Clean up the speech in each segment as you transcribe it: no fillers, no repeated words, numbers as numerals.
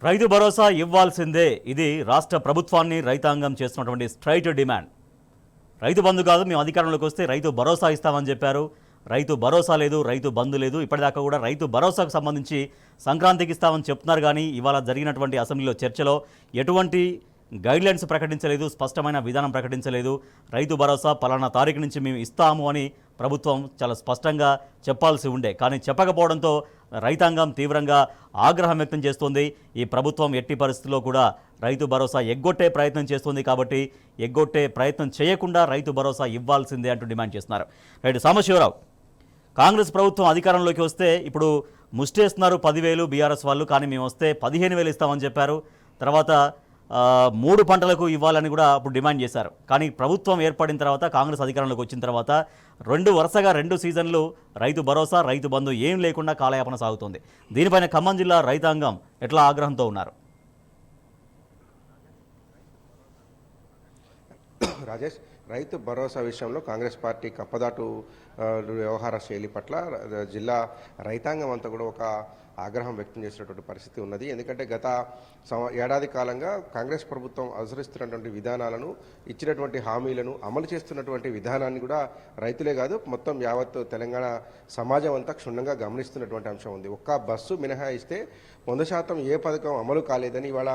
రైతు భరోసా ఇవ్వాల్సిందే. ఇది రాష్ట్ర ప్రభుత్వాన్ని రైతాంగం చేస్తున్నటువంటి స్ట్రైట్ డిమాండ్. రైతు బంధు కాదు, మేము అధికారంలోకి వస్తే రైతు భరోసా ఇస్తామని చెప్పారు. రైతు భరోసా లేదు, రైతు బంధు లేదు. ఇప్పటిదాకా కూడా రైతు భరోసాకు సంబంధించి సంక్రాంతికి ఇస్తామని చెప్తున్నారు. కానీ ఇవాళ జరిగినటువంటి అసెంబ్లీలో చర్చలో ఎటువంటి గైడ్లైన్స్ ప్రకటించలేదు, స్పష్టమైన విధానం ప్రకటించలేదు. రైతు భరోసా పలానా తారీఖు నుంచి మేము ఇస్తాము అని ప్రభుత్వం చాలా స్పష్టంగా చెప్పాల్సి ఉండే, కానీ చెప్పకపోవడంతో రైతాంగం తీవ్రంగా ఆగ్రహం వ్యక్తం చేస్తోంది. ఈ ప్రభుత్వం ఎట్టి పరిస్థితుల్లో కూడా రైతు భరోసా ఎగ్గొట్టే ప్రయత్నం చేస్తుంది. కాబట్టి ఎగ్గొట్టే ప్రయత్నం చేయకుండా రైతు భరోసా ఇవ్వాల్సిందే అంటూ డిమాండ్ చేస్తున్నారు. రైట్, సాంబశివరావు, కాంగ్రెస్ ప్రభుత్వం అధికారంలోకి వస్తే ఇప్పుడు ముష్టేస్తున్నారు 10,000 బీఆర్ఎస్ వాళ్ళు, కానీ మేము వస్తే 15,000 ఇస్తామని చెప్పారు. తర్వాత 3 పంటలకు ఇవ్వాలని కూడా అప్పుడు డిమాండ్ చేశారు. కానీ ప్రభుత్వం ఏర్పడిన తర్వాత, కాంగ్రెస్ అధికారంలోకి వచ్చిన తర్వాత వరుసగా 2 సీజన్లు రైతు భరోసా, రైతు బంధు ఏం లేకుండా కాలయాపన సాగుతోంది. దీనిపైన ఖమ్మం జిల్లా రైతాంగం ఎట్లా ఆగ్రహంతో ఉన్నారు? రాజేష్, రైతు భరోసా విషయంలో కాంగ్రెస్ పార్టీ కప్పదాటు వ్యవహార శైలి పట్ల జిల్లా రైతాంగం అంతా కూడా ఒక ఆగ్రహం వ్యక్తం చేసినటువంటి పరిస్థితి ఉన్నది. ఎందుకంటే గత ఏడాది కాలంగా కాంగ్రెస్ ప్రభుత్వం అనుసరిస్తున్నటువంటి విధానాలను, ఇచ్చినటువంటి హామీలను అమలు చేస్తున్నటువంటి విధానాన్ని కూడా రైతులే కాదు మొత్తం యావత్ తెలంగాణ సమాజం అంతా క్షుణ్ణంగా గమనిస్తున్నటువంటి అంశం ఉంది. ఒక్క బస్సు మినహాయిస్తే 100% ఏ పథకం అమలు కాలేదని ఇవాళ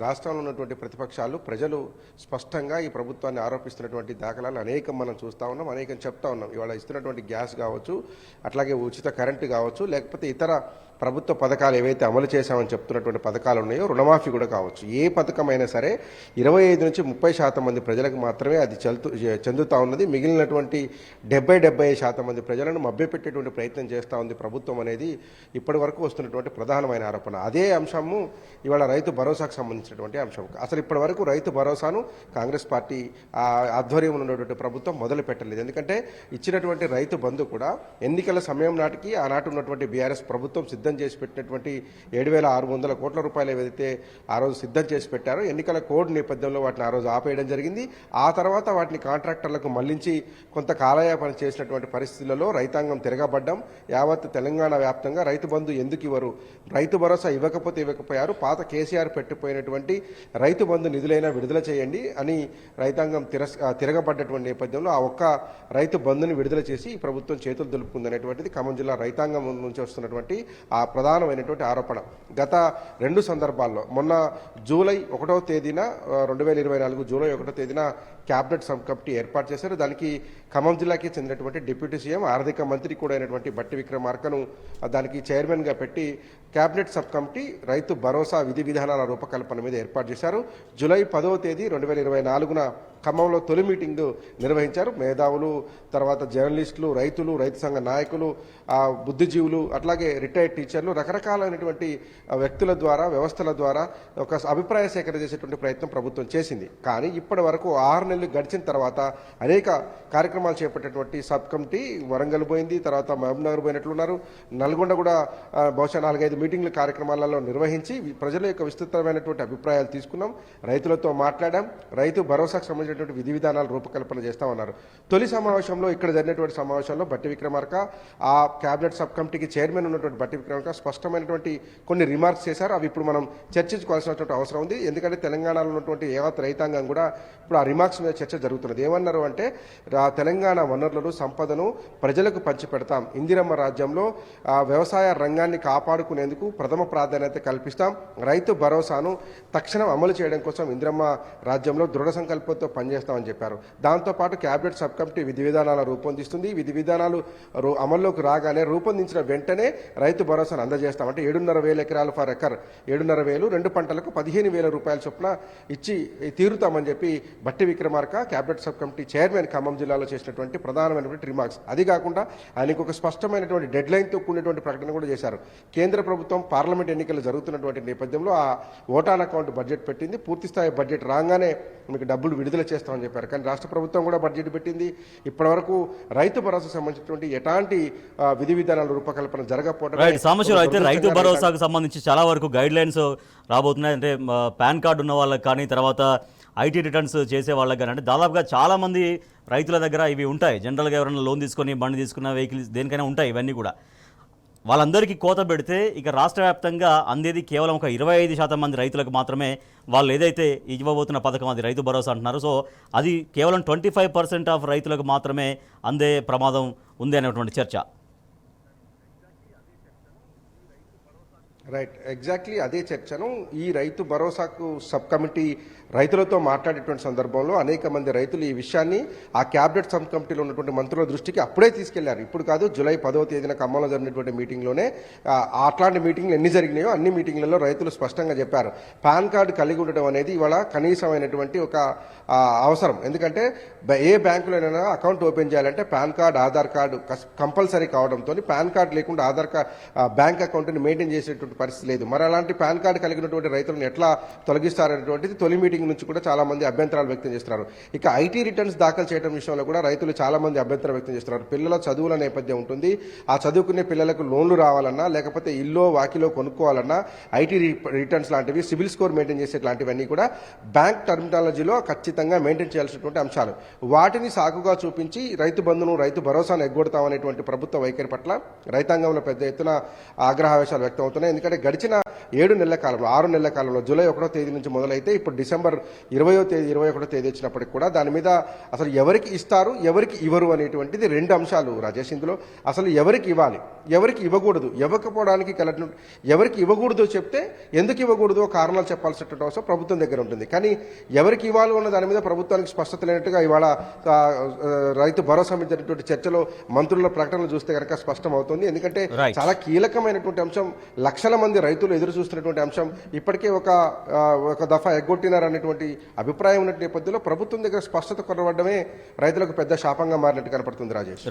రాష్ట్రంలో ఉన్నటువంటి ప్రతిపక్షాలు, ప్రజలు స్పష్టంగా ఈ ప్రభుత్వాన్ని ఆరోపిస్తున్నటువంటి దాఖలాలు అనేకం మనం చూస్తూ ఉన్నాం, అనేకం చెప్తా ఉన్నాం. ఇవాళ ఇస్తున్నటువంటి గ్యాస్ కావచ్చు, అట్లాగే ఉచిత కరెంటు కావచ్చు, లేకపోతే ఇతర ప్రభుత్వ పథకాలు ఏవైతే అమలు చేశామని చెప్తున్నటువంటి పథకాలు ఉన్నాయో, రుణమాఫీ కూడా కావచ్చు, ఏ పథకమైనా సరే 25 నుంచి 30% మంది ప్రజలకు మాత్రమే అది చెందుతూ ఉన్నది. మిగిలినటువంటి 70-75% మంది ప్రజలను మభ్యపెట్టేటువంటి ప్రయత్నం చేస్తూ ఉంది ప్రభుత్వం అనేది ఇప్పటి వరకు వస్తున్నటువంటి ప్రధానమైన ఆరోపణ. అదే అంశము ఇవాళ రైతు భరోసాకు సంబంధించినటువంటి అంశం. అసలు ఇప్పటి వరకు రైతు భరోసాను కాంగ్రెస్ పార్టీ ఆధ్వర్యంలో ఉన్నటువంటి ప్రభుత్వం మొదలు పెట్టలేదు. ఎందుకంటే ఇచ్చినటువంటి రైతు బంధు కూడా ఎన్నికల సమయం నాటికి ఆనాటి ఉన్నటువంటి బీఆర్ఎస్ ప్రభుత్వం సిద్ధం చేసి పెట్టినటువంటి 7,600 కోట్ల రూపాయలు ఏదైతే ఆ రోజు సిద్ధం చేసి పెట్టారో, ఎన్నికల కోడ్ నేపథ్యంలో వాటిని ఆ రోజు ఆపేయడం జరిగింది. ఆ తర్వాత వాటిని కాంట్రాక్టర్లకు మళ్లించి కొంత కాలయాపన చేసినటువంటి పరిస్థితులలో రైతాంగం తిరగబడ్డం. యావత్ తెలంగాణ వ్యాప్తంగా రైతు బంధు ఎందుకు ఇవ్వరు, రైతు భరోసా ఇవ్వకపోయారు, పాత కేసీఆర్ పెట్టిపోయినటువంటి రైతు బంధు నిధులైనా విడుదల చేయండి అని రైతాంగం తిరగబడ్డటువంటి నేపథ్యంలో ఆ ఒక్క రైతు బంధుని విడుదల చేసి ఈ ప్రభుత్వం చేతులు దులుపుకుందనేటువంటిది ఖమ్మం జిల్లా రైతాంగం నుంచి వస్తున్నటువంటి ఆ ప్రధానమైనటువంటి ఆరోపణ. గత 2 సందర్భాల్లో, మొన్న జూలై 1వ తేదీన 2024 జూలై 1వ తేదీన క్యాబినెట్ సబ్ కమిటీ ఏర్పాటు చేశారు. దానికి ఖమ్మం జిల్లాకి చెందినటువంటి డిప్యూటీ సీఎం, ఆర్థిక మంత్రి కూడా అయినటువంటి బట్టి విక్రమార్కను దానికి చైర్మన్గా పెట్టి cabinet sub committee Rythu Bharosa విధి విధానాల రూపకల్పన మీద ఏర్పాటు చేశారు. జూలై 10వ తేదీ 2024న ఖమ్మంలో తొలి మీటింగ్ నిర్వహించారు. మేధావులు, తర్వాత జర్నలిస్టులు, రైతులు, రైతు సంఘ నాయకులు, బుద్ధిజీవులు, అట్లాగే రిటైర్డ్ టీచర్లు, రకరకాలైనటువంటి వ్యక్తుల ద్వారా, వ్యవస్థల ద్వారా ఒక అభిప్రాయ సేకరణ చేసేటువంటి ప్రయత్నం ప్రభుత్వం చేసింది. కానీ ఇప్పటి వరకు 6 నెలలు గడిచిన తర్వాత అనేక కార్యక్రమాలు చేపట్టేటువంటి సబ్ కమిటీ వరంగల్ పోయింది, తర్వాత మహబూబ్నగర్ పోయినట్లున్నారు. నల్గొండ కూడా బహుశా 4-5 మీటింగ్ల కార్యక్రమాలలో నిర్వహించి ప్రజల యొక్క విస్తృతమైనటువంటి అభిప్రాయాలు తీసుకున్నాం, రైతులతో మాట్లాడాం, రైతు భరోసాకు సంబంధించినటువంటి విధి విధానాలు రూపకల్పన చేస్తామన్నారు. తొలి సమావేశంలో, ఇక్కడ జరిగినటువంటి సమావేశంలో బట్టి విక్రమార్క, ఆ క్యాబినెట్ సబ్ కమిటీకి చైర్మన్ ఉన్నటువంటి బట్టి విక్రమార్క స్పష్టమైనటువంటి కొన్ని రిమార్క్స్ చేశారు. అవి ఇప్పుడు మనం చర్చించుకోవాల్సినటువంటి అవసరం ఉంది. ఎందుకంటే తెలంగాణలో ఉన్నటువంటి యావత్ రైతాంగం కూడా ఇప్పుడు ఆ రిమార్క్స్ మీద చర్చ జరుగుతున్నది. ఏమన్నారు అంటే, తెలంగాణ వనరులను, సంపదను ప్రజలకు పంచిపెడతాం, ఇందిరమ్మ రాజ్యంలో వ్యవసాయ రంగాన్ని కాపాడుకునేందుకు ప్రథమ ప్రాధాన్యత కల్పిస్తాం, రైతు భరోసాను తక్షణం అమలు చేయడం కోసం ఇందిరమ్మ రాజ్యంలో దృఢ సంకల్పంతో పనిచేస్తామని చెప్పారు. దాంతోపాటు క్యాబినెట్ సబ్ కమిటీ విధి విధానాలు రూపొందిస్తుంది. విధి విధానాలు అమల్లోకి రాగానే, రూపొందించిన వెంటనే రైతు భరోసాను అందజేస్తాం. అంటే 7,500 ఎకరాలు ఫర్ ఎకర్, 7,500 2 పంటలకు 15,000 రూపాయల చొప్పున ఇచ్చి తీరుతామని చెప్పి బట్టి Vikramarka cabinet sub committee chairman Khammam జిల్లాలో చేసినటువంటి ప్రధానమైనటువంటి రిమార్క్స్. అది కాకుండా ఆయనకు ఒక స్పష్టమైనటువంటి డెడ్ లైన్తో కూడినటువంటి ప్రకటన కూడా చేశారు. కేంద్ర ప్రభుత్వం పార్లమెంట్ ఎన్నికలు జరుగుతున్నటువంటి నేపథ్యంలో ఆ ఓటాన్ అకౌంట్ బడ్జెట్ పెట్టింది. పూర్తిస్థాయి బడ్జెట్ రాగానే మీకు డబ్బులు విడుదల చేస్తామని చెప్పారు. కానీ రాష్ట్ర ప్రభుత్వం కూడా బడ్జెట్ పెట్టింది. ఇప్పటివరకు రైతు భరోసా సంబంధించినటువంటి ఎలాంటి విధి విధానాల రూపకల్పన జరగకపోవడం. అయితే రైతు భరోసాకు సంబంధించి చాలా వరకు గైడ్ లైన్స్ రాబోతున్నాయి. అంటే పాన్ కార్డు ఉన్న వాళ్ళకి కానీ, తర్వాత ఐటీ రిటర్న్స్ చేసే వాళ్ళకి కానీ, అంటే దాదాపుగా చాలామంది రైతుల దగ్గర ఇవి ఉంటాయి. జనరల్గా ఎవరైనా లోన్ తీసుకొని బండి తీసుకున్న, వెహికల్స్ దేనికైనా ఉంటాయి ఇవన్నీ కూడా. వాళ్ళందరికీ కోత పెడితే ఇక రాష్ట్ర వ్యాప్తంగా అందేది కేవలం ఒక 25% మంది రైతులకు మాత్రమే. వాళ్ళు ఏదైతే ఇవ్వబోతున్న పథకం అది రైతు భరోసా అంటున్నారు. సో అది కేవలం 25% ఆఫ్ రైతులకు మాత్రమే అందే ప్రమాదం ఉంది అనేటువంటి చర్చ. రైట్, ఎగ్జాక్ట్లీ అదే చర్చను ఈ రైతు భరోసాకు సబ్ కమిటీ రైతులతో మాట్లాడేటువంటి సందర్భంలో అనేక మంది రైతులు ఈ విషయాన్ని ఆ క్యాబినెట్ సబ్ కమిటీలో ఉన్నటువంటి మంత్రుల దృష్టికి అప్పుడే తీసుకెళ్లారు. ఇప్పుడు కాదు, జూలై 10వ తేదీన ఖమ్మంలో జరిగినటువంటి మీటింగ్లోనే అట్లాంటి మీటింగ్లు ఎన్ని జరిగినాయో అన్ని మీటింగ్లలో రైతులు స్పష్టంగా చెప్పారు, పాన్ కార్డు కలిగి ఉండడం అనేది ఇవాళ కనీసమైనటువంటి ఒక అవసరం. ఎందుకంటే ఏ బ్యాంకులోనైనా అకౌంట్ ఓపెన్ చేయాలంటే pan card, Aadhaar card compulsory కావడంతో పాన్ కార్డు లేకుండా ఆధార్ కార్డు బ్యాంక్ అకౌంట్ని మెయింటైన్ చేసేటువంటి పరిస్థితి లేదు. మరి అలాంటి పాన్ కార్డు కలిగినటువంటి రైతులను ఎట్లా తొలగిస్తారనేటువంటిది తొలి మీటింగ్ నుంచి కూడా చాలా మంది అభ్యంతరాలు వ్యక్తం చేస్తున్నారు. ఇక ఐటీ రిటర్న్స్ దాఖలు చేయడం విషయంలో కూడా రైతులు చాలా మంది అభ్యంతరం వ్యక్తం చేస్తున్నారు. పిల్లల చదువుల నేపథ్యం ఉంటుంది, ఆ చదువుకునే పిల్లలకు లోన్లు రావాలన్నా లేకపోతే ఇల్లు వాకిలో కొనుక్కోవాలన్నా ఐటీ రిటర్న్స్ లాంటివి, సిబిల్ స్కోర్ మెయింటైన్ చేసేట్లాంటివన్నీ కూడా బ్యాంక్ టర్మినాలజీలో ఖచ్చితంగా మెయింటైన్ చేయాల్సినటువంటి అంశాలు. వాటిని సాకుగా చూపించి రైతు బంధును, రైతు భరోసాను ఎగ్గొడతామనేటువంటి ప్రభుత్వ వైఖరి పట్ల రైతాంగంలో పెద్ద ఎత్తున ఆగ్రహావేశాలు వ్యక్తం అవుతున్నాయి. ఎందుకంటే గడిచిన 7 నెలల కాలంలో, 6 నెలల కాలంలో జూలై 1వ తేదీ నుంచి మొదలైతే ఇప్పుడు డిసెంబర్ 20వ తేదీ, 21వ తేదీ వచ్చినప్పటికి కూడా దాని మీద అసలు ఎవరికి ఇస్తారు, ఎవరికి ఇవ్వరు అనేటువంటిది 2 అంశాలు రాజేష్. ఇందులో అసలు ఎవరికి ఇవ్వాలి, ఎవరికి ఇవ్వకూడదు, ఇవ్వకపోవడానికి ఎవరికి ఇవ్వకూడదు చెప్తే ఎందుకు ఇవ్వకూడదో కారణాలు చెప్పాల్సినటువంటి అవసరం ప్రభుత్వం దగ్గర ఉంటుంది. కానీ ఎవరికి ఇవ్వాలి ఉన్న దాని మీద ప్రభుత్వానికి స్పష్టత లేనట్టుగా ఇవాళ రైతు భరోసా మీద జరిగినటువంటి చర్చలో మంత్రుల ప్రకటనలు చూస్తే కనుక స్పష్టం అవుతుంది. ఎందుకంటే చాలా కీలకమైనటువంటి అంశం, లక్షల మంది రైతులు ఎదురు చూస్తున్నటువంటి అంశం ఇప్పటికే ఒక దఫా ఎగ్గొట్టినారనేటువంటి అభిప్రాయం ఉన్న నేపథ్యంలో ప్రభుత్వం దగ్గర స్పష్టత కొనబడమే రైతులకు పెద్ద శాపంగా మారినట్టు కనపడుతుంది రాజేష్.